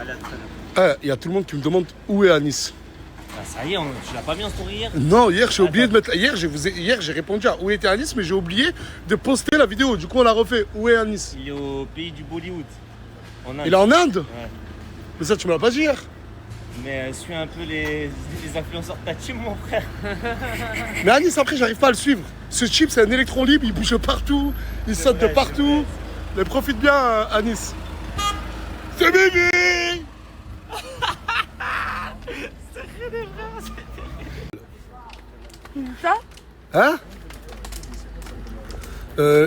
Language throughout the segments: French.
Allez, à tout à l'heure. Il y a tout le monde qui me demande où est Anis. Ah, ça y est, tu l'as pas mis en story hier? Non, hier j'ai oublié de mettre. Hier j'ai répondu à où était Anis, mais j'ai oublié de poster la vidéo. Du coup, on l'a refait. Où est Anis? Il est au pays du Bollywood. En Inde. Il est en Inde? Ouais. Mais ça, tu me l'as pas dit hier. Mais suis un peu les influenceurs de ta team, mon frère. Mais Anis, après, j'arrive pas à le suivre. Ce chip, c'est un électron libre, il bouge partout, il saute de partout. Mais profite bien, Anis. C'est Bibi. Ça? Hein?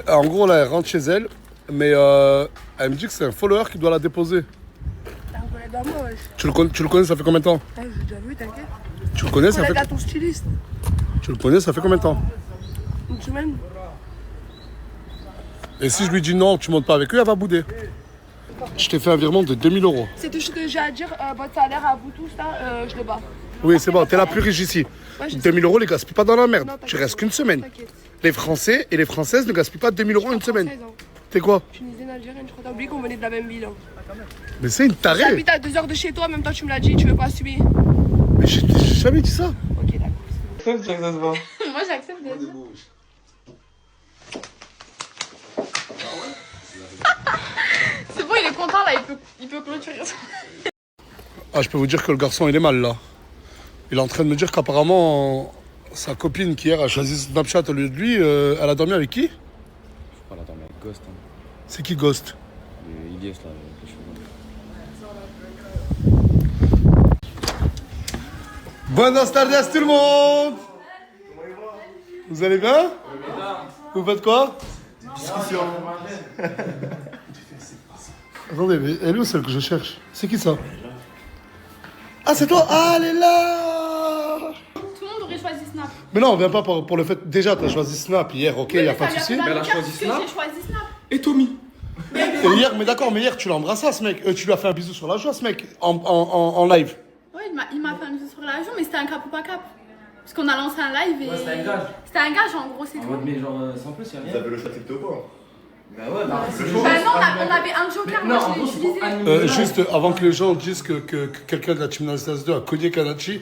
En gros, là, elle rentre chez elle, mais elle me dit que c'est un follower qui doit la déposer. T'as un collègue à moi, wesh. Tu le connais, ça fait combien de temps? J'ai déjà vu, t'inquiète. Tu le connais, ça fait... Collègue à ton styliste. Tu le connais, ça fait combien de temps? Une semaine. Et si je lui dis non, tu montes pas avec eux, elle va bouder. Je t'ai fait un virement de 2000 euros. C'est tout ce que j'ai à dire. Votre salaire à vous tous, là, je le bats. Oui, c'est bon, t'es la plus riche ici. Ouais, je sais. 2000 euros, les gaspille pas dans la merde. Non, t'inquiète. Tu restes qu'une semaine. T'inquiète. Les Français et les Françaises ne gaspillent pas 2000 euros en une semaine. 16 ans. T'es quoi? Tunisienne, algérienne, je crois que t'as oublié qu'on venait de la même ville. Hein. Mais c'est une tarée. J'habite à 2 heures de chez toi, même toi tu me l'as dit, tu veux pas assumer. Mais j'ai jamais dit ça. Ok, d'accord. Moi j'accepte bien. C'est bon, il est content là, il peut clôturer. Ah, je peux vous dire que le garçon, il est mal là. Il est en train de me dire qu'apparemment, sa copine qui hier a choisi Snapchat au lieu de lui, elle a dormi avec qui? Je crois qu'elle a dormi avec Ghost. Hein. C'est qui Ghost? Le Ilyes là, avec les cheveux longs. Buenas tardes tout le monde. Vous allez bien? Vous faites quoi? Discussion. Attendez, mais elle est où celle que je cherche? C'est qui ça? Ah, c'est toi? Ah, elle est là! Tout le monde aurait choisi Snap. Mais non, on vient pas pour le fait. Déjà, t'as choisi Snap hier, ok, y a pas de souci. Mais elle a choisi Snap. J'ai choisi Snap. Et Tommy. Et hier, mais d'accord, mais hier, tu l'as embrassé, ce mec. Tu lui as fait un bisou sur la joue, ce mec, en live. Ouais, il m'a fait un bisou sur la joue, mais c'était un cap ou pas cap. Parce qu'on a lancé un live et. Ouais, c'était un gage. C'était un gage, en gros, c'est En tout. mode, mais genre, sans plus, y'a rien. Vous avez le chat TikTok ou pas? Bah ouais, bah Le c'est jour. Bah non, on avait un joker, Mais non, moi en je gros, l'ai c'est pour utilisé. animer. le live. Juste avant que les gens disent que quelqu'un de la Team Nasdaq 2 a cogné Kanachi,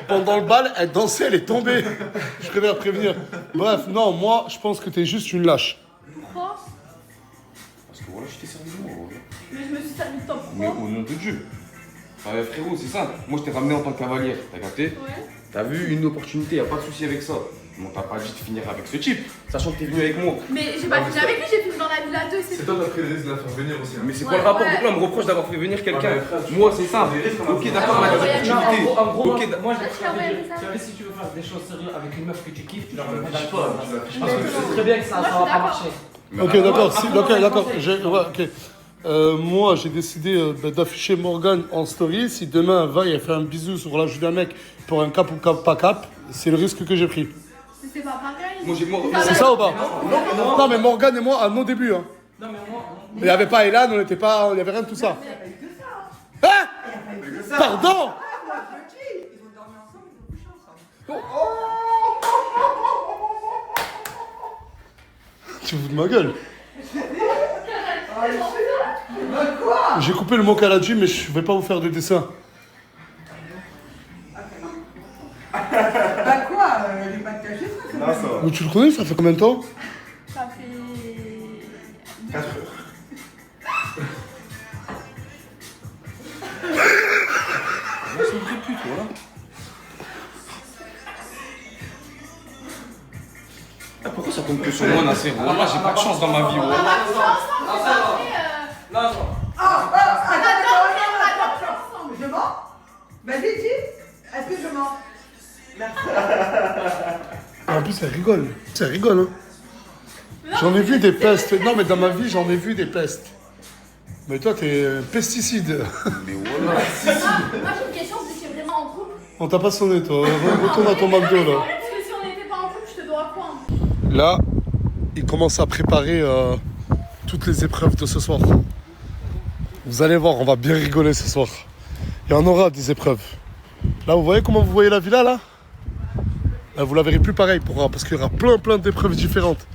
pendant le bal, elle dansait, elle est tombée. Je préfère prévenir. Bref, non, moi, je pense que t'es juste une lâche. Pourquoi? Parce que voilà, je t'ai servi de moi. Mais je me suis servi de toi Mais pourquoi? au nom de Dieu. Frérot, c'est simple. Moi, je t'ai ramené en tant que cavalier. T'as capté? Ouais. T'as vu une opportunité, y a pas de souci avec ça. Mais on t'a pas dit de finir avec ce type, sachant que t'es venu avec moi. Mais j'ai pas fini avec lui, j'ai fini dans la villa 2, c'est C'est tout. toi qui as pris le risque de la faire venir aussi. Hein. Mais c'est Ouais, quoi le rapport? ouais. Pourquoi on me reproche d'avoir fait venir quelqu'un? Ouais, mais frère, Moi, c'est ça. Ok, d'accord, on a des Ouais, opportunités. En gros, Ok, moi, Ah, tu l'as envoyé un message. si tu veux faire des choses sérieuses avec une meuf que tu kiffes, tu la remets pas l'affiches d'accord. pas, tu l'affiches Parce que tu sais très bien que ça Moi, je va suis pas d'accord. marcher. Ok, d'accord, après, ok, moi, d'accord. je Ouais, ok. Moi, j'ai décidé d'afficher Morgane en story. Si demain, elle va et elle fait un bisou sur la joue d'un mec pour un cap ou cap pas cap, c'est le risque que j'ai pris. Mais c'est pas pareil. C'est ça ou pas? Non, mais Morgane et moi, à nos débuts. Hein. Non, mais moi, Il n'y avait pas Elan, on n'était pas, il n'y avait rien de tout ça. Hein? Pardon? Tu vous de ma gueule? J'ai coupé le mot Kalaji, mais je vais pas vous faire de dessin. Bah quoi, les pâtes cachées, ça Non, ça va. Mais tu le connais, ça fait combien de temps? Ça fait. 4 heures. C'est une vraie pute, voilà. Ah, pourquoi ça tombe que sur moi, Nasser? Moi, j'ai pas de chance dans ma vie, ouais. Je mens? Vas-y, dis. Est-ce que je mens? En plus, elle rigole. Ça rigole, hein. J'en ai vu des pestes. Non, mais dans ma vie, j'en ai vu des pestes. Mais toi, t'es pesticide. Mais voilà. Moi j'ai une question, vous étiez vraiment en couple? On t'a pas sonné, toi. Retourne à ton McDo, là. Parce que si on n'était pas en couple, je te dois quoi? Là, il commence à préparer toutes les épreuves de ce soir. Vous allez voir, on va bien rigoler ce soir. Il y en aura des épreuves. Là, vous voyez comment vous voyez la villa, là? Là, vous la verrez plus pareil, parce qu'il y aura plein d'épreuves différentes.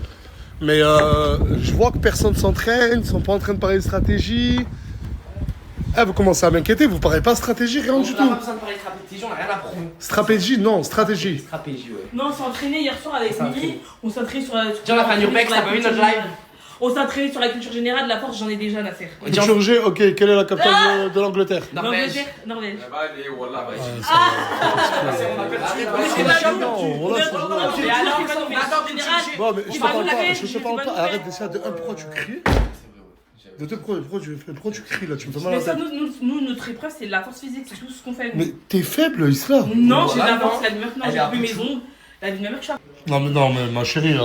Mais je vois que personne s'entraîne, ils sont pas en train de parler de stratégie. Eh, vous commencez à m'inquiéter, vous parlez pas stratégie, rien du On n'a tout. pas besoin de parler de stratégie, on n'a rien à prouver. Stratégie, non, stratégie. Stratégie, ouais. Non, on s'est entraîné hier soir avec Mimi. On s'est entraîné sur la. Tiens, on a fait un urbex, t'as pas vu notre live? On s'est entraîné sur la culture générale, la force, j'en ai déjà, Nasser. Culture G, ok, quelle est la capitale de l'Angleterre? Norvège. Norvège. Là-bas, allez, voilà, vas-y. Bon, mais je te parle pas, je te Je parle sais pas. pas Arrête déjà de 1, pourquoi tu cries? De 2, pourquoi tu cries là? Tu me fais mal à Mais la ça, tête. nous, notre épreuve, c'est de la force physique, c'est tout ce qu'on fait. Mais t'es faible, Isla. Non, j'ai de la Voilà, force, la vie maintenant, j'ai coupé mes ongles. La vie de ma mère, je suis Non, mais ma chérie,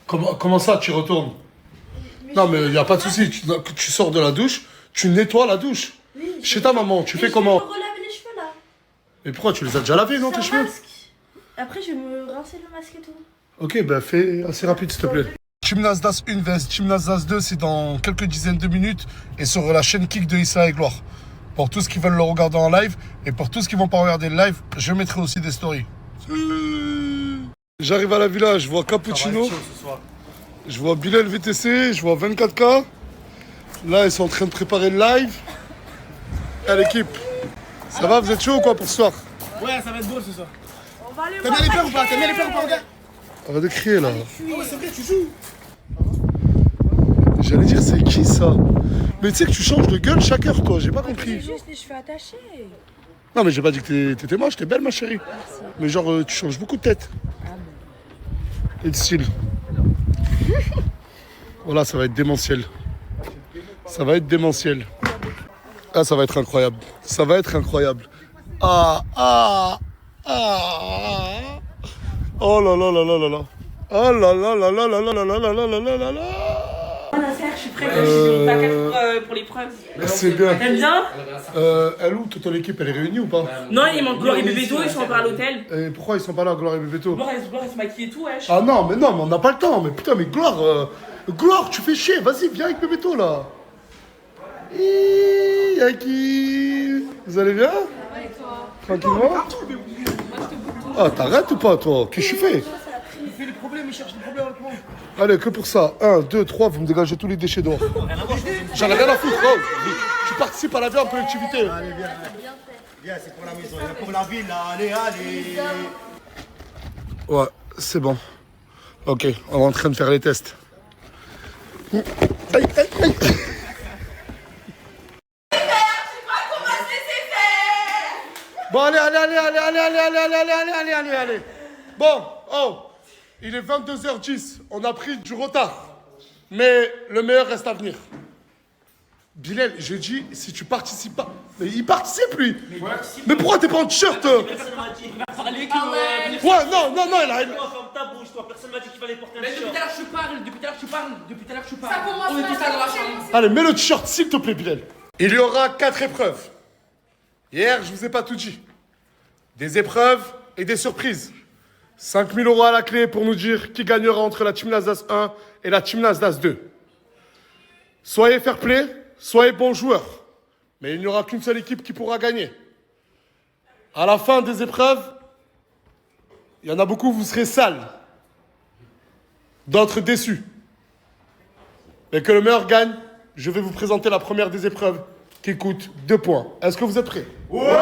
comment ça, tu retournes? Non, mais y a pas de souci. Tu sors de la douche, tu nettoies la douche. Chez ta maman, tu fais comment? Je vais me relaver les cheveux là. Mais pourquoi tu les as déjà lavés, non, tes C'est un cheveux? masque. Après, je vais me rincer le masque et tout. Ok, bah fais assez rapide, s'il te plaît. Gymnase Das 1 vs Gymnase Das 2, c'est dans quelques dizaines de minutes et sur la chaîne Kick de Issa et Gloire. Pour tous qui veulent le regarder en live et pour tous qui vont pas regarder le live, je mettrai aussi des stories. J'arrive à la villa, je vois Cappuccino, je vois Bilal VTC, je vois 24K. Là, ils sont en train de préparer le live. À l'équipe, ça va, vous êtes chaud ou quoi pour ce soir? Ouais, ça va être beau ce soir. On va aller T'aimes voir. bien les peurs ou pas? T'aimes bien les peurs ou pas, regarde? Arrête de crier là. Ah ouais, c'est vrai, tu joues. J'allais dire, c'est qui ça? Mais tu sais que tu changes de gueule chaque heure, toi, j'ai pas J'ai compris. juste les cheveux attachés. Non, mais j'ai pas dit que t'étais moche, t'es belle, ma chérie. Mais genre, tu changes beaucoup de tête. Et de style. Voilà, ça va être démentiel. Ça va être démentiel. Ah, ça va être incroyable. Ça va être incroyable. Ah. Oh là là là là là là. Oh là là là là là là là là là là là là là. Nasser, je suis prête, je suis bac pour l'épreuve. C'est bien. T'aimes bien? Elle où toute l'équipe, elle est réunie ou pas? Non, il manque Gloire et Bébéto, ils sont encore à l'hôtel. Et pourquoi ils sont pas là, Gloire et Bébéto? Gloire, elle se maquille et tout, wesh. Ah non, mais on n'a pas le temps. Mais putain, mais Gloire, tu fais chier. Vas-y, viens avec Bébéto là. Y'a qui? Vous allez bien? Tranquillement? Ah, t'arrêtes ou pas, toi? Qu'est-ce que tu fais? Il fait les problèmes, il cherche des problèmes avec moi. Allez, que pour ça. 1, 2, 3, vous me dégagez tous les déchets dehors. J'en ai rien à foutre. Oh, tu participes à la vie en collectivité. Allez, viens. Viens, c'est pour la maison, il y a pour la ville, là. Allez, allez. Ouais, c'est bon. Ok, on est en train de faire les tests. Aïe, aïe, aïe. Bon, allez. Bon, oh, il est 22h10. On a pris du retard. Mais le meilleur reste à venir. Bilal, je dis, si tu participes pas. Mais il participe, lui. Mais pourquoi t'es pas en t-shirt? Personne m'a dit, il va parler que. Ouais, non, il a. Ferme ta bouche, toi. Personne m'a dit qu'il fallait porter un Mais depuis t-shirt. tout à l'heure, je parle. Ça commence On est tous pas, là dans la ça chambre. Allez, mets le t-shirt, s'il te plaît, Bilal. Il y aura 4 épreuves. Hier, je vous ai pas tout dit. Des épreuves et des surprises. 5 000 € à la clé pour nous dire qui gagnera entre la Team Das 1 et la Team Das 2. Soyez fair play, soyez bons joueurs. Mais il n'y aura qu'une seule équipe qui pourra gagner. À la fin des épreuves, il y en a beaucoup, vous serez sales. D'autres déçus. Mais que le meilleur gagne, je vais vous présenter la première des épreuves qui coûte 2 points. Est-ce que vous êtes prêts? Ouais!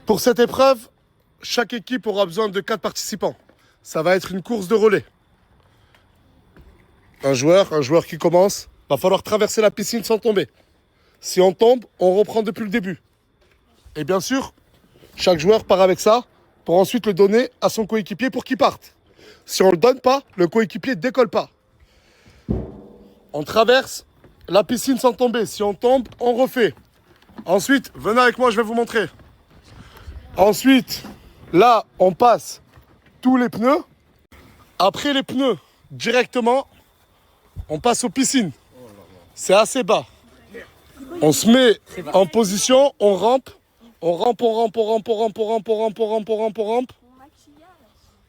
Pour cette épreuve, chaque équipe aura besoin de 4 participants. Ça va être une course de relais. Un joueur qui commence, va falloir traverser la piscine sans tomber. Si on tombe, on reprend depuis le début. Et bien sûr, chaque joueur part avec ça pour ensuite le donner à son coéquipier pour qu'il parte. Si on ne le donne pas, le coéquipier ne décolle pas. On traverse la piscine sans tomber. Si on tombe, on refait. Ensuite, venez avec moi, je vais vous montrer. Ensuite, là, on passe tous les pneus. Après les pneus, directement, on passe aux piscines. C'est assez bas. On se met en position, on rampe. On rampe.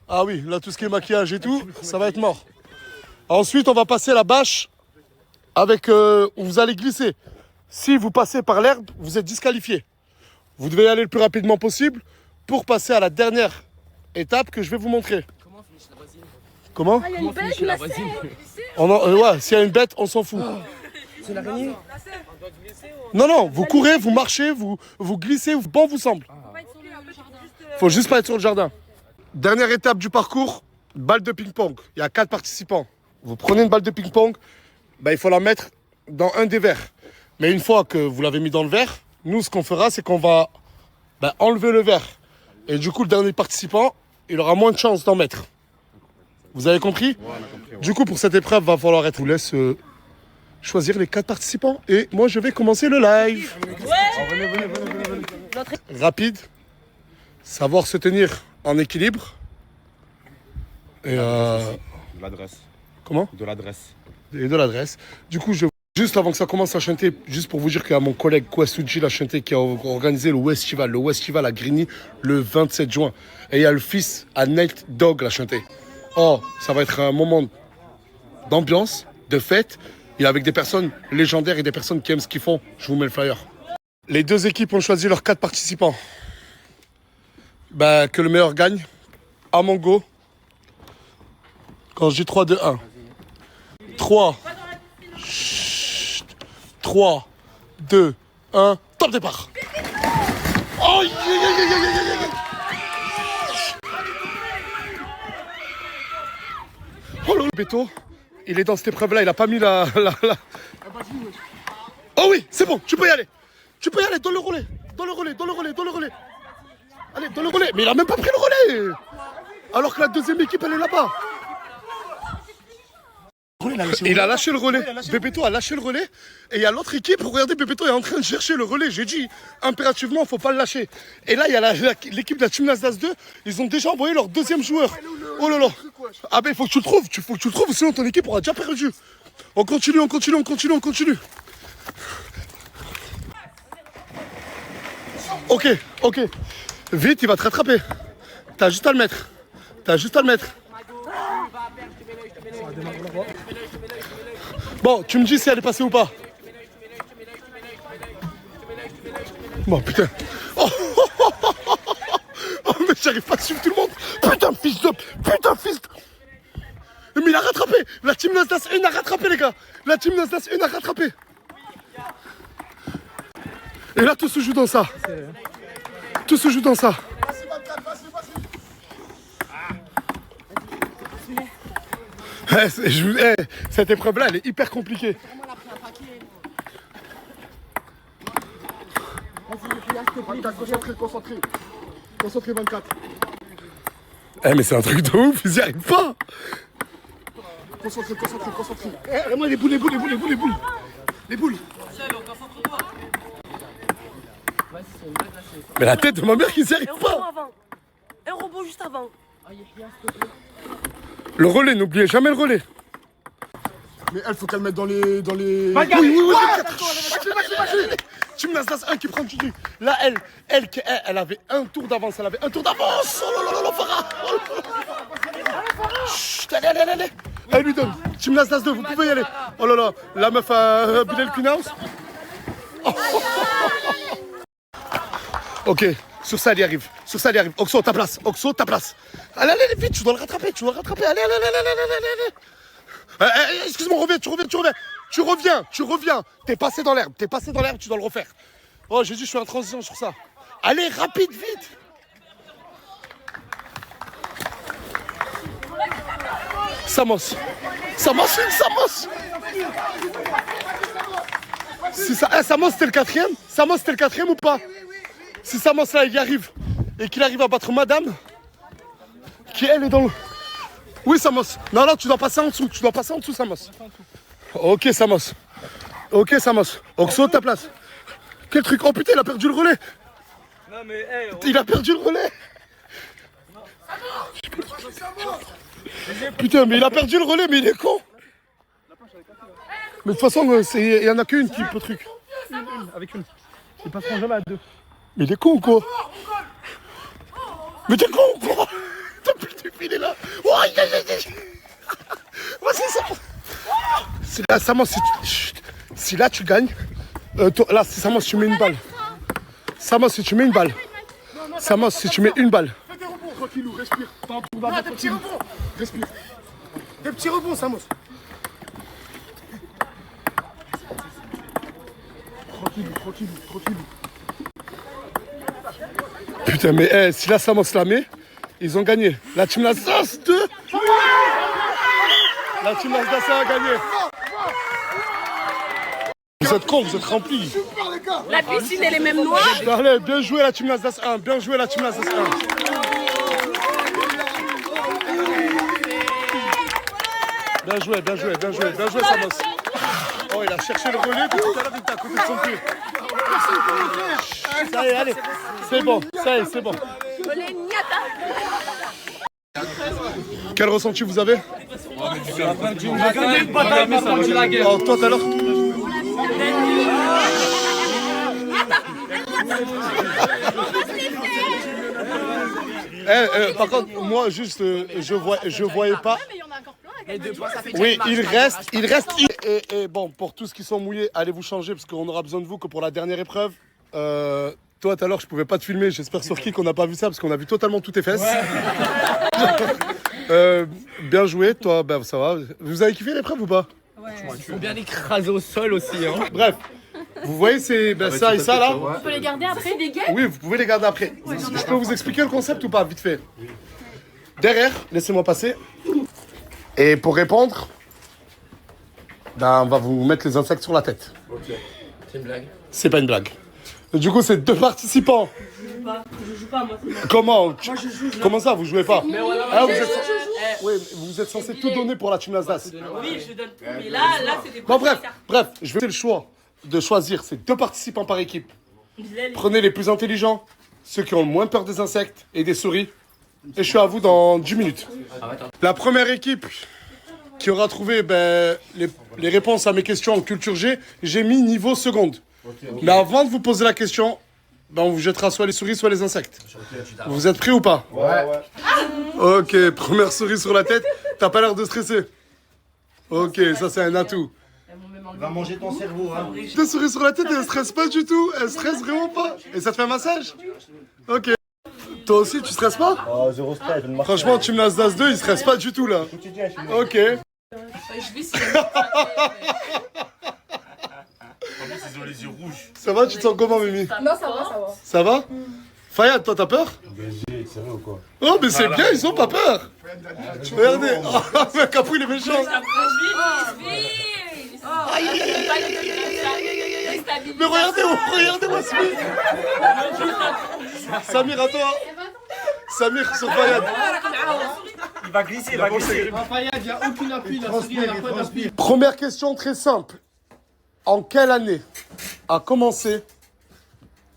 Ah oui, là, tout ce qui est maquillage et tout, ça va être mort. Ensuite, on va passer la bâche avec où vous allez glisser. Si vous passez par l'herbe, vous êtes disqualifié. Vous devez aller le plus rapidement possible pour passer à la dernière étape que je vais vous montrer. Comment? Ah, il y a une bête, Nasser. Ouais, s'il y a une bête, on s'en fout. C'est une araignée. Non, non, vous courez, vous marchez, vous glissez, bon vous semble. Faut juste pas être sur le jardin. Dernière étape du parcours, balle de ping-pong. Il y a 4 participants. Vous prenez une balle de ping-pong, bah, il faut la mettre dans un des verres. Mais une fois que vous l'avez mis dans le verre, nous, ce qu'on fera, c'est qu'on va enlever le verre. Et du coup, le dernier participant, il aura moins de chances d'en mettre. Vous avez compris? Ouais, on a compris. Ouais. Du coup, pour cette épreuve, va falloir être... Je vous laisse choisir les 4 participants. Et moi, je vais commencer le live. Rapide. Savoir se tenir en équilibre. Et De l'adresse. comment? De l'adresse. Et de l'adresse. Du coup, juste avant que ça commence à chanter, juste pour vous dire qu'il y a mon collègue Kwasuji la chanté qui a organisé le Westival à Grigny le 27 juin. Et il y a le fils à Nate Dogg la chanté. Oh, ça va être un moment d'ambiance, de fête, et avec des personnes légendaires et des personnes qui aiment ce qu'ils font. Je vous mets le flyer. Les 2 équipes ont choisi leurs 4 participants. Que le meilleur gagne. À mon go. Quand je dis 3, 2, 1. 3. Chut. 3, 2, 1. Top départ. Oh, yeah, yeah, yeah, yeah, yeah, yeah. Oh le Béto, il est dans cette épreuve-là, il a pas mis la... Oh oui, c'est bon, tu peux y aller. Tu peux y aller, donne le relais. Donne le relais. Allez, donne le relais. Mais il a même pas pris le relais. Alors que la deuxième équipe, elle est là-bas. Il a lâché le relais. Bébéto a lâché le relais. Et il y a l'autre équipe. Regardez, Bébéto est en train de chercher le relais. J'ai dit, impérativement, il ne faut pas le lâcher. Et là, il y a l'équipe de la Team Nasdaq 2. Ils ont déjà envoyé leur deuxième joueur. Oh là là. Ah ben, il faut que tu le trouves. Il faut que tu le trouves, sinon ton équipe aura déjà perdu. On continue. Ok. Vite, il va te rattraper. T'as juste à le mettre. Bon, tu me dis si elle est passée ou pas. Bon, putain. Oh, mais j'arrive pas à suivre tout le monde. Putain, fils de... Mais il a rattrapé. La Team Nasdaq 1 a rattrapé, les gars. Et là, tout se joue dans ça. Cette épreuve-là, elle est hyper compliquée. Concentré 24. Mais c'est un truc de ouf, ils y arrivent pas. Concentré. Moi les boules. Les boules. Mais la tête de ma mère qu'ils y arrivent pas. Un robot juste avant. Le relais, n'oubliez jamais le relais. Mais elle, faut qu'elle mette dans les... Oui. Team Nasdaq 1 qui prend du truc. Là, elle avait un tour d'avance. Oh là là, Farah. Chut, allez. Elle lui donne. Team Nasdaq 2, vous pouvez y aller. Oh là là, la meuf a Bilal Queenhouse. Ok, sur ça, elle y arrive. Oxo, ta place. Allez, vite, tu dois le rattraper. Allez. Excuse-moi, reviens. Tu reviens. T'es passé dans l'herbe, tu dois le refaire. Oh, j'ai dit, je suis en transition sur ça. Allez, rapide, vite. Samos. Samos. Samos, c'était le quatrième ou pas? Si Samos là, il y arrive et qu'il arrive à battre Madame, qui elle est dans le... Oui, Samos. Non, tu dois passer en dessous. Samos. Ok, Samos. Oxo, ta place. Quel truc? Oh putain, il a perdu le relais. Non, mais hey, Il a perdu le relais. Putain, mais il a perdu le relais, mais il est con. Mais de toute façon, il y en a qu'une qui peut truc. avec une. Ils passeront jamais à 2. Mais il est con ou quoi? Mais t'es con ou quoi? Depuis le début, il est là. Vas-y, ça. Là, Samos, si là tu gagnes, là, Samos, tu mets une balle. Samos, si tu mets une balle. Samos, si tu mets une balle. Fais des rebonds, tranquillou, respire. Des petits rebonds. Respire. Des petits rebonds, Samos. tranquille, tranquille. Putain, mais si la Samos la met, ils ont gagné. La team Nasdas 2. La team Nasdas a gagné. Vous êtes cons, vous êtes remplis. La piscine, elle est même noire. Allez, bien joué la team Nasdas 1. Bien joué la team Nasdas 1. Bien joué, bien joué, bien joué, bien joué Samos. Oh, il a cherché le relais, puis tout à l'heure il était à côté de son pied. Ça y est, allez, c'est bon, ça y est, c'est bon. Quel ressenti vous avez? Oh, toi tout à l'heure? Par contre, moi juste, je voyais pas. Oui, il reste. Et bon, pour tous qui sont mouillés, allez vous changer parce qu'on aura besoin de vous que pour la dernière épreuve. Toi, tout à l'heure, je pouvais pas te filmer. J'espère sur qui qu'on n'a pas vu ça parce qu'on a vu totalement toutes tes fesses. Bien joué, toi, ben ça va. Vous avez kiffé l'épreuve ou pas? Ils sont bien écrasés au sol aussi. Hein. Bref, vous voyez, c'est ça et ça là. On peut les garder après. Oui, vous pouvez les garder après. Je peux vous expliquer le concept ou pas, vite fait? Derrière, laissez-moi passer. Et pour répondre, ben, on va vous mettre les insectes sur la tête. Ok. C'est une blague. C'est pas une blague. Du coup, c'est 2 participants. Je joue pas, moi. Comment Comment ça, vous jouez pas? Mais ouais, Ah, oui, vous êtes censé tout donner pour la team Nasdas. Oui, je donne tout. Mais là, c'est des Bon, bref, je vais faire le choix de choisir ces 2 participants par équipe. Prenez les plus intelligents, ceux qui ont le moins peur des insectes et des souris. Et je suis à vous dans 10 minutes. La première équipe qui aura trouvé les réponses à mes questions en culture G, j'ai mis niveau seconde. Mais avant de vous poser la question, on vous jettera soit les souris, soit les insectes. Vous êtes prêts ou pas? Ouais. Ok, première souris sur la tête. T'as pas l'air de stresser. Ok, ça c'est un atout. Va manger ton cerveau, hein. 2 souris sur la tête, elle stresse pas du tout. Elle stresse vraiment pas. Et ça te fait un massage? Ok. Toi aussi, tu stresses pas? Oh, zéro stress. Franchement, Team Nasdas 2, il stresse pas du tout là. Ok. Je vis sur En plus, ils ont les yeux rouges. Ça va, tu te sens comment, Mimi? Non, ça va, ça va. Ça va? Fayad, toi, t'as peur? Sérieux ou quoi? Oh, mais c'est bien, ils ont pas peur. Regardez. Oh, mais Capou, il est méchant. Mais regardez-moi, Smith. Samir, à toi. Samir, sur Fayad. Il va glisser, il va glisser. Fayad, il n'y a aucune appui, la souris, elle a pas d'appui. Première question très simple. En quelle année a commencé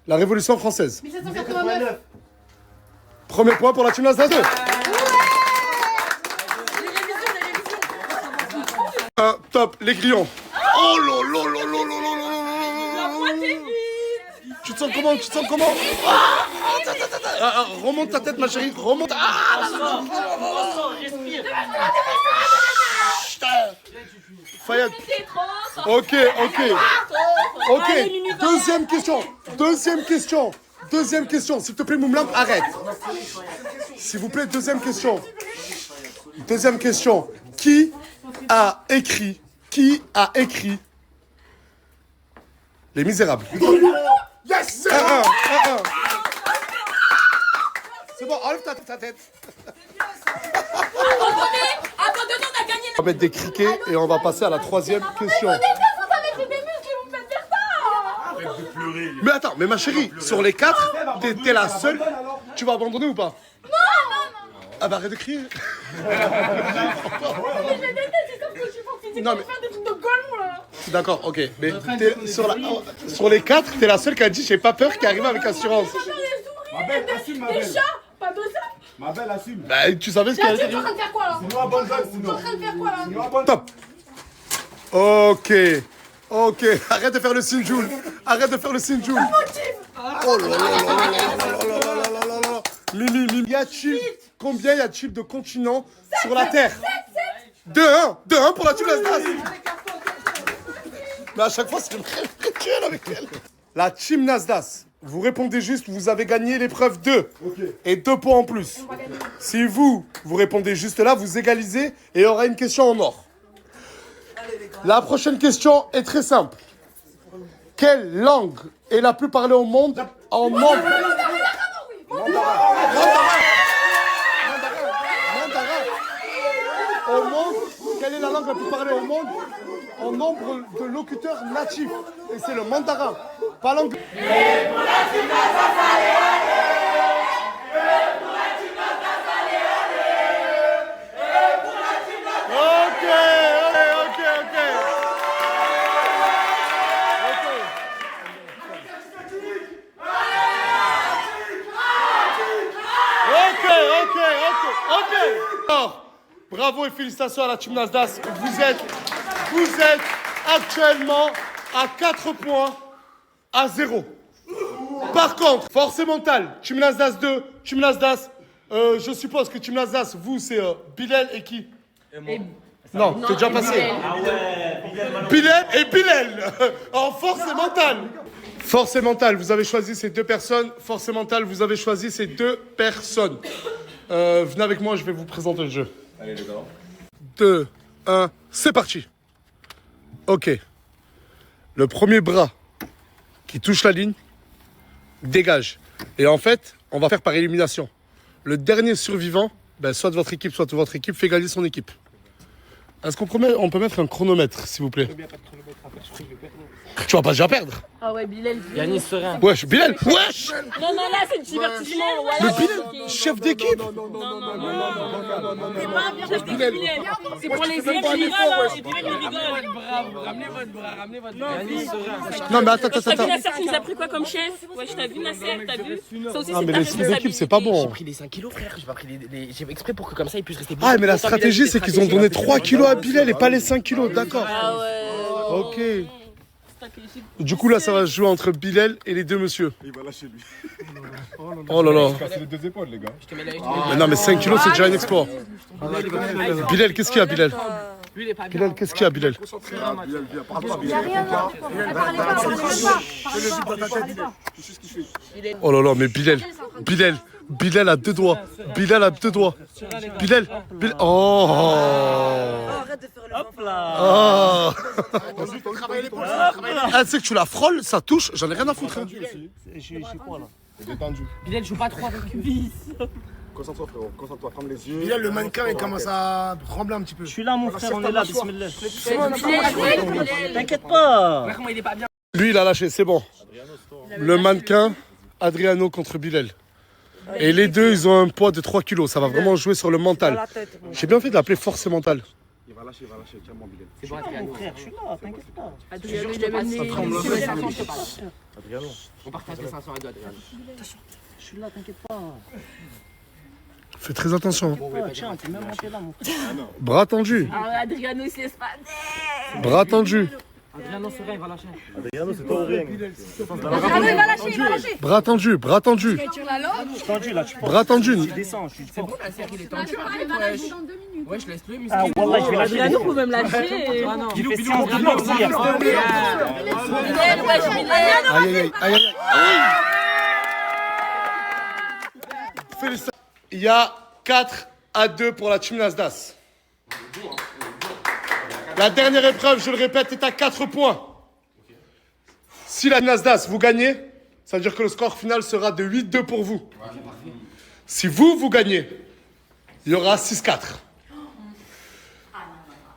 la Révolution française? 1789. Premier point pour la team Nasdas 2. Top, les grillons. Oh lolo. Tu te sens comment? Remonte ta tête, ma chérie. Remonte. Fayad. Ok. Deuxième question. S'il te plaît, Moumlam, arrête. S'il vous plaît, deuxième question. Qui a écrit Les Misérables? Yes! C'est bon, enlève ta tête. Abandonnez, on a gagné. On va mettre des criquets et on va passer à la troisième question. Mais attends, mais ma chérie, sur les 4, t'es la seule. Tu vas abandonner ou pas? Non. Ah bah arrête de crier. Non mais... D'accord, ok. Mais sur les 4, t'es la seule qui a dit j'ai pas peur, qui arrive avec assurance. Ma belle, assume, ma belle. Des chats, pas de ça. Ma belle, assume. Bah tu savais ce qu'il y Tu es avait. en train de faire quoi là? Sinon, abandonne, Tu es en train de faire quoi là? Top. Ok. Arrête de faire le Sinjoul. Oh là là. Mimi. Combien y a-t-il de continents sur la Terre? 2-1 pour la team Nasdas. Mais à chaque fois, c'est une rituel avec elle. La team Nasdas, vous répondez juste, vous avez gagné l'épreuve 2. Et 2 points en plus. Si vous répondez juste là, vous égalisez et il y aura une question en or. La prochaine question est très simple. Quelle langue est la plus parlée au monde en nombre? Au monde, quelle est la langue la plus parlée au monde en nombre de locuteurs natifs? Et c'est le mandarin, pas l'anglais. Alors, bravo et félicitations à la team Nasdaq. Vous êtes actuellement à 4 points à 0. Par contre, force mentale, team Nasdaq 2, team Nasdaq, je suppose que team Nasdaq, vous, c'est Bilal et qui? Et moi. Non, t'es déjà passé. Ah ouais, Bilal et Bilal en force mentale. Force mentale, vous avez choisi ces deux personnes. Force mentale, vous avez choisi ces deux personnes. Venez avec moi, je vais vous présenter le jeu. Allez, les gars. 2, 1, c'est parti. Ok. Le premier bras qui touche la ligne, dégage. Et en fait, on va faire par élimination. Le dernier survivant, ben, soit de votre équipe, soit de votre équipe, fait gagner son équipe. Est-ce qu'on peut mettre un chronomètre, s'il vous plaît? Tu vas pas déjà perdre. Ah ouais, Bilal. Yannis serein. Wesh, Bilal, wesh. Non, non, là, c'est du divertissement. Le Bilal, chef d'équipe. C'est pas un chef d'équipe, Bilal. C'est pour les équipes qui rigolent. Et Bilal, il rigole. Bravo, ramenez votre bras, ramenez votre bras. Yannis serein. Non, mais attends. T'as vu Nasser qui nous a pris quoi comme chef? Ouais, je t'ai vu Nasser, t'as vu? Ça aussi, Ah, c'est mais ta l'esprit d'équipe, c'est pas bon. J'ai pris les 5 kilos, frère. J'ai pas pris les. J'ai exprès pour que comme ça, il puisse rester. Ah, mais la stratégie, c'est qu'ils ont donné 3 kilos à Bilal et pas les 5 kilos, d'accord. Ah ouais. Ok. Du coup, là, ça va se jouer entre Bilal et les deux messieurs. Il va lâcher lui. Oh là là. Casser les deux épaules, les gars. Mais non, mais 5 kilos, c'est déjà un exploit. Bilal, qu'est-ce qu'il y a, Bilal? Lui, il est pas bien. Bilal, qu'est-ce qu'il y a, Bilal? Bilal, viens, parle pas, Bilal. Oh là là, mais Bilal à deux doigts. Bilal à deux doigts. Bilal. Oh. Hop là. Ah. Ah, tu sais que tu la frôles, ça touche, j'en ai rien à foutre. Hein. Je suis quoi là? Détendu. Bilal joue pas trop avec lui. Concentre-toi, frérot. Concentre-toi, ferme les yeux. Bilal, le mannequin, il commence à trembler un petit peu. Je suis là, mon frère, on est là, bismillah. Bilal. T'inquiète pas. Comment il est pas bien. Lui, il a lâché, c'est bon. Le mannequin, Adriano contre Bilal. Et les deux, ils ont un poids de 3 kilos. Ça va vraiment jouer sur le mental. J'ai bien fait de l'appeler force mentale. Il va lâcher. Tiens-moi, Bilal. C'est bon, Adriano. Frère, je suis là, t'inquiète pas. Adriano, il a même les... Adriano. On partage les 500 à deux, Adriano. Je suis là, t'inquiète pas. Fais très attention. Tiens, t'es même monté là, mon frère. Bras tendus. Ah, Adriano, il se laisse pas. Bras tendus. Adriano serein, il va lâcher. Adriano, c'est toi au ring. Adriano, il va lâcher. Bras tendus. Bras tendus. Sur la langue. Je suis tendu là, tu penses. Bras tendus. Tu descends, je suis C'est bon, la serre, il est tendu. Il va lâcher dans 2 minutes. Ouais, je laisse le muscle. Ah, wallah, je vais lâcher. Adriano peut même lâcher. Ah non. Il fait 6 kilos aussi. Bilal, wesh, Bilal. Aïe, aïe, aïe. Félicitations. Il y a 4-2 pour la team Nasdaq. La dernière épreuve, je le répète, est à 4 points. Si la Nasdaq, vous gagnez, ça veut dire que le score final sera de 8-2 pour vous. Si vous gagnez, il y aura 6-4.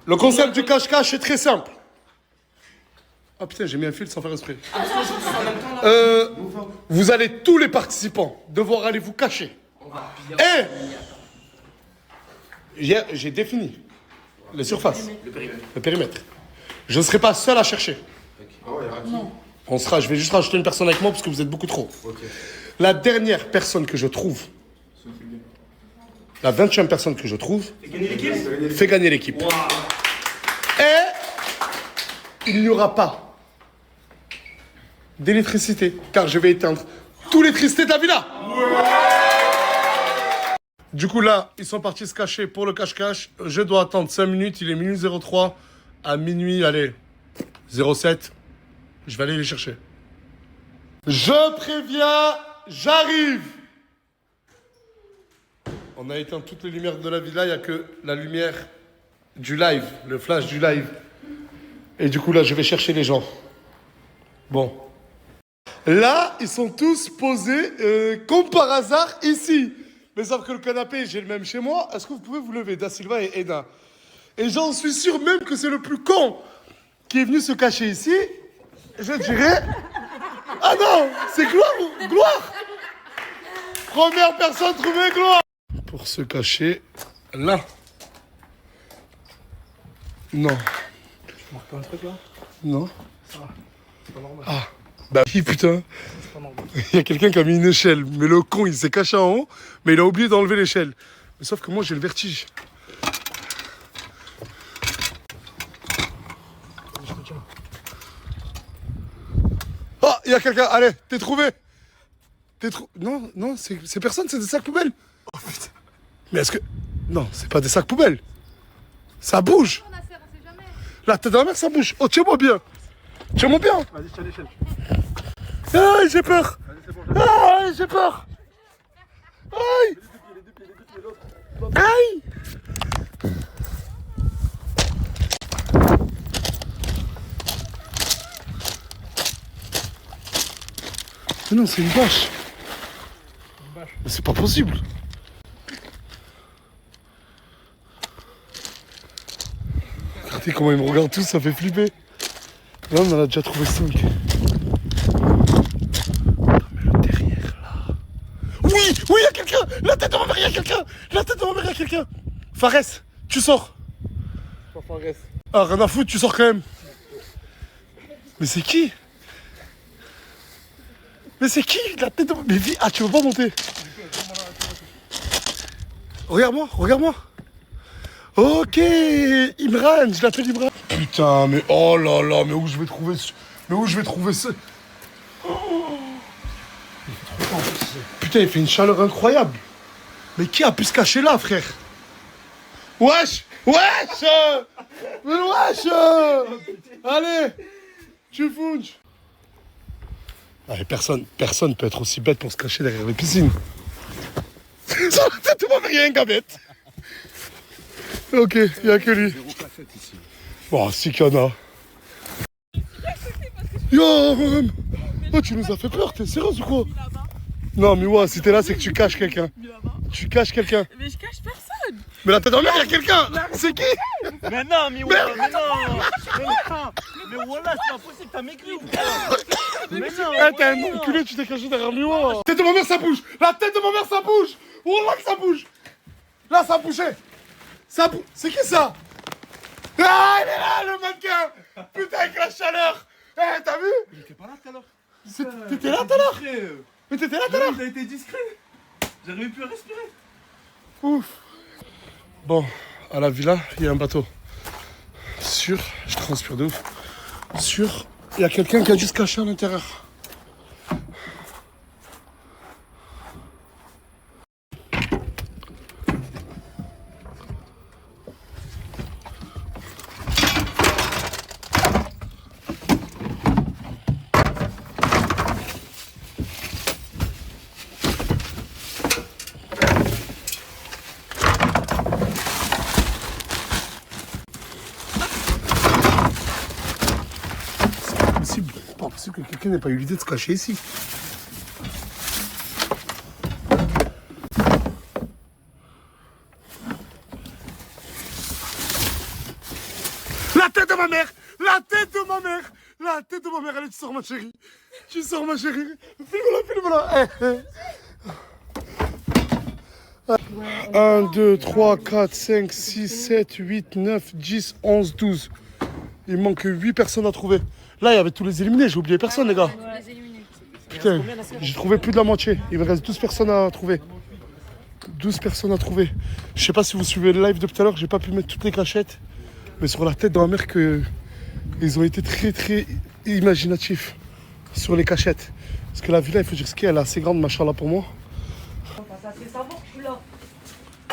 Le concept du cache-cache est très simple. Ah putain, j'ai mis un fil sans faire exprès. Vous allez, tous les participants, devoir aller vous cacher. Et j'ai défini les surfaces, le périmètre. Je ne serai pas seul à chercher. Je vais juste rajouter une personne avec moi parce que vous êtes beaucoup trop. La dernière personne que je trouve, la 20e personne que je trouve, fait gagner l'équipe. Et il n'y aura pas d'électricité, car je vais éteindre toute l'électricité de la villa. Du coup, là, ils sont partis se cacher pour le cache-cache. Je dois attendre 5 minutes. Il est minuit 03. À minuit, allez, 07. Je vais aller les chercher. Je préviens, j'arrive. On a éteint toutes les lumières de la villa. Il n'y a que la lumière du live, le flash du live. Et du coup, là, je vais chercher les gens. Bon. Là, ils sont tous posés comme par hasard ici. Mais sauf que le canapé, j'ai le même chez moi. Est-ce que vous pouvez vous lever, Da Silva et Eda? Et j'en suis sûr même que c'est le plus con qui est venu se cacher ici. Je dirais... Ah non, c'est Gloire ou Gloire? Première personne trouvée, Gloire. Pour se cacher là. Non. Tu marques pas un truc là? Non. Ça va. C'est pas normal. Ah. Bah oui, putain. C'est pas normal. Il y a quelqu'un qui a mis une échelle. Mais le con, il s'est caché en haut. Mais il a oublié d'enlever l'échelle. Mais sauf que moi, j'ai le vertige. Je te tiens. Oh, il y a quelqu'un. Allez, t'es trouvé. Non, non, c'est personne, c'est des sacs poubelles. Oh putain. Mais est-ce que... Non, c'est pas des sacs poubelles. Ça bouge. La tête de la mer, ça bouge. Oh, tiens-moi bien. Tiens-moi bien. Vas-y, je tiens l'échelle. Aïe, j'ai peur. Aïe, j'ai peur. Aïe. Aïe. Mais non, c'est une vache. Mais c'est pas possible. Regardez comment ils me regardent tous, ça fait flipper. Là, on en a déjà trouvé 5. Oui, oui, il y a quelqu'un. La tête de ma mère, il y a quelqu'un. La tête de ma mère, il y a quelqu'un. Fares, tu sors. Pas Fares. Ah, rien à foutre, tu sors quand même. Mais c'est qui? Mais c'est qui? La tête de ma... Mais ah, tu veux pas monter? Regarde-moi, regarde-moi. Ok, Imran, je l'appelle Imran. Putain, mais oh là là, mais où je vais trouver ce... Mais où je vais trouver ce... Oh. Putain, il fait une chaleur incroyable. Mais qui a pu se cacher là, frère? Wesh! Wesh! Mais wesh! Allez! Tu funges! Allez, personne peut être aussi bête pour se cacher derrière les piscines. Sur la tête de ma mère, il y a un gabette. Ok, il n'y a que lui. Bon, si qu'il y en a. Yo, madame. Oh, tu nous as fait peur, t'es sérieuse ou quoi? Non, mais ouais, si t'es là, c'est que tu caches quelqu'un. Tu caches quelqu'un. Mais je cache personne. Mais la tête de ma mère, il y a quelqu'un. C'est qui? Mais non, mais ouais, mais non. Mais voilà, c'est pas possible, t'as maigri ou quoi? Mais non. Eh, t'es un enculé, tu t'es caché derrière Miwa. La tête de ma mère, ça bouge. La tête de ma mère, ça bouge. Wallah que ça bouge. Là, ça a bougé. Ça bouge. C'est qui ça? Ah, il est là, le mannequin. Putain, avec la chaleur. Eh, t'as vu? Il était pas là tout à l'heure. T'étais là tout à l'heure? Mais t'étais là tout à l'heure? Il a été discret. J'arrivais plus à respirer. Ouf. Bon, à la villa, il y a un bateau. Sûr, je transpire de ouf. Sûr, il y a quelqu'un qui a dû se cacher à l'intérieur. C'est pas possible que quelqu'un n'ait pas eu l'idée de se cacher ici. La tête de ma mère! La tête de ma mère! La tête de ma mère! Allez, tu sors ma chérie! Tu sors ma chérie! Filme-la, filme-la! 1, 2, 3, 4, 5, 6, 7, 8, 9, 10, 11, 12. Il manque 8 personnes à trouver. Là, il y avait tous les éliminés, j'ai oublié personne, les gars. Putain, j'ai trouvé plus de la moitié. Il me reste 12 personnes à trouver. 12 personnes à trouver. Je sais pas si vous suivez le live de tout à l'heure, j'ai pas pu mettre toutes les cachettes. Mais sur la tête de ma mère, ils ont été très très imaginatifs sur les cachettes. Parce que la villa, il faut dire ce qu'elle est, elle est assez grande, machallah pour moi.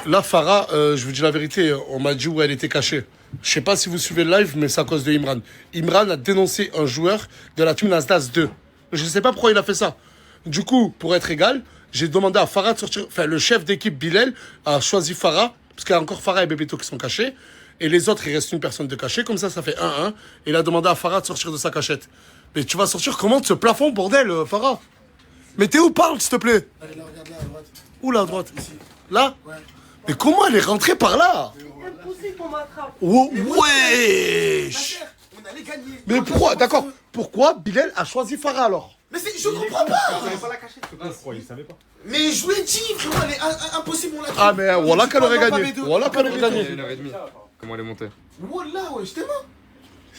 Là, Farah, je vous dis la vérité, on m'a dit où elle était cachée. Je sais pas si vous suivez le live, mais c'est à cause de Imran. Imran a dénoncé un joueur de la team Nasdaq 2. Je ne sais pas pourquoi il a fait ça. Du coup, pour être égal, j'ai demandé à Farah de sortir. Enfin, le chef d'équipe Bilal a choisi Farah, parce qu'il y a encore Farah et Bébéto qui sont cachés. Et les autres, il reste une personne de cachée. Comme ça, ça fait 1-1. Et il a demandé à Farah de sortir de sa cachette. Mais tu vas sortir comment de ce plafond, bordel, Farah? Mais t'es où? Parle, s'il te plaît. Allez, là, regarde là, à droite. Où là, à droite? Ici. Là? Ouais. Mais comment elle est rentrée par là? Impossible qu'on m'attrape. Oh, wesh! On allait gagner. Mais pourquoi? D'accord. Pourquoi Bilal a choisi Farah alors? Mais je comprends pas. pas la cachette. Pourquoi il savait pas? Mais je vous l'ai dit, frérot, elle est impossible, on l'a dit. Ah, mais voilà qu'elle aurait pas gagné. mes deux. Voilà qu'elle aurait gagné. 1h30. Comment elle est montée? Wallah, ouais, j'étais mort.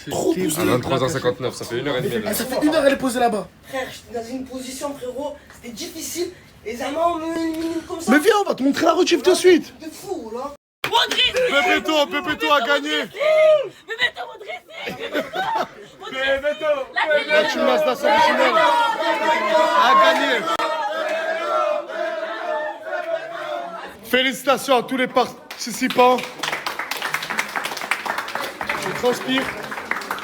Trop poussé. À 23h59, ça fait 1h30. Ah, ça fait 1 heure, elle est posée là-bas. Frère, j'étais dans une position, frérot. C'était difficile. Les Allemands me comme ça. Mais viens, on va te montrer la rediff de suite. De fou, là. Bebeto a gagné. Bebeto, mon dressing. La team Nasdas originelle a gagné. Félicitations à tous les participants. Je transpire.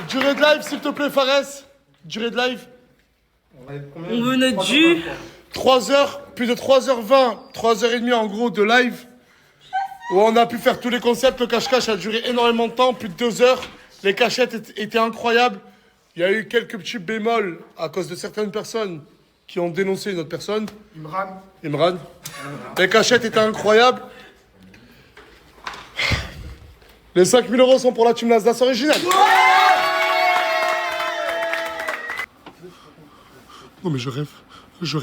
Durée de live, s'il te plaît, Fares. Durée de live. On veut notre jus. 3 heures, plus de 3h20, 3h30 en gros de live. Où on a pu faire tous les concepts. Le cache-cache a duré énormément de temps, plus de 2 heures. Les cachettes étaient incroyables. Il y a eu quelques petits bémols à cause de certaines personnes qui ont dénoncé une autre personne. Imran. Les cachettes étaient incroyables. Les 5 000 € sont pour la team Nasdas originale. Non mais je rêve, je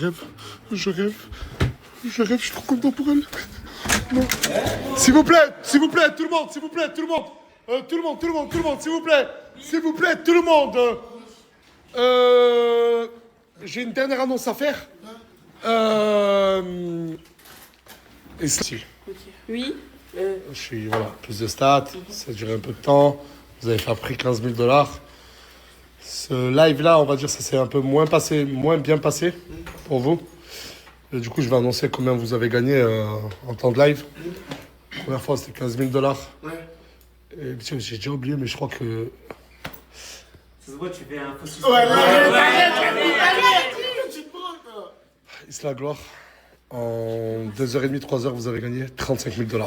suis trop content pour elle. Non. S'il vous plaît, tout le monde, s'il vous plaît, tout le monde, s'il vous plaît, tout le monde. J'ai une dernière annonce à faire. Et si. Oui. Je suis, voilà, plus de stats, ça a duré un peu de temps. Vous avez fait prix 15 000 $. Ce live-là, on va dire, ça s'est un peu moins bien passé pour vous. Et du coup, je vais annoncer combien vous avez gagné en temps de live. La première fois, c'était 15 000 $. Ouais. Et tiens, j'ai déjà oublié, mais je crois que... Ça se voit, tu fais un faux suspect. Isla Gloire, en 2h30, 3h, vous avez gagné 35 000 $.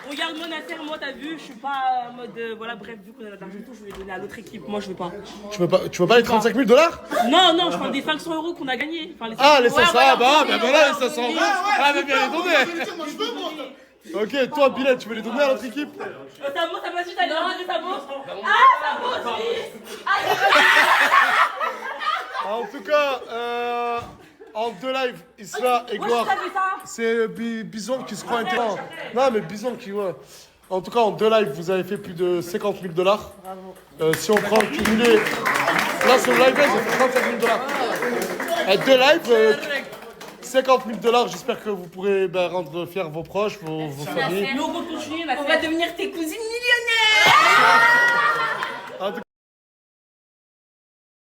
Regarde-moi, Nasser, moi, t'as vu, je suis pas en mode. Voilà, bref, vu qu'on a l'argent et tout, je vais donner à l'autre équipe. Moi, je veux pas. Tu veux pas les 35 000 $? Non, non, je parle des 500 € qu'on a gagnés. Enfin, Ah, les 500, Ouais, voilà, bah on voilà, les peut 500 donner. €. Ah, mais bien les donner. Moi, je veux, moi. Ok, toi, Bilal, tu veux les donner à l'autre équipe? Samo, ça m'a dit, t'as les Samo. Ah, Samo aussi. En tout cas, en 2 lives, Isla et Moi, Gloire, je savais ça. c'est Bison qui se croit intéressant. Non, mais Bison qui, ouais. En tout cas, en 2 lives, vous avez fait plus de 50 000 $. Si on prend le cumulé, là, sur le live, j'ai fait 35 000 $. Et 2 lives, 50 000 $. J'espère que vous pourrez rendre fiers vos proches, vos familles. Mais on va continuer, On va devenir tes cousines millionnaires.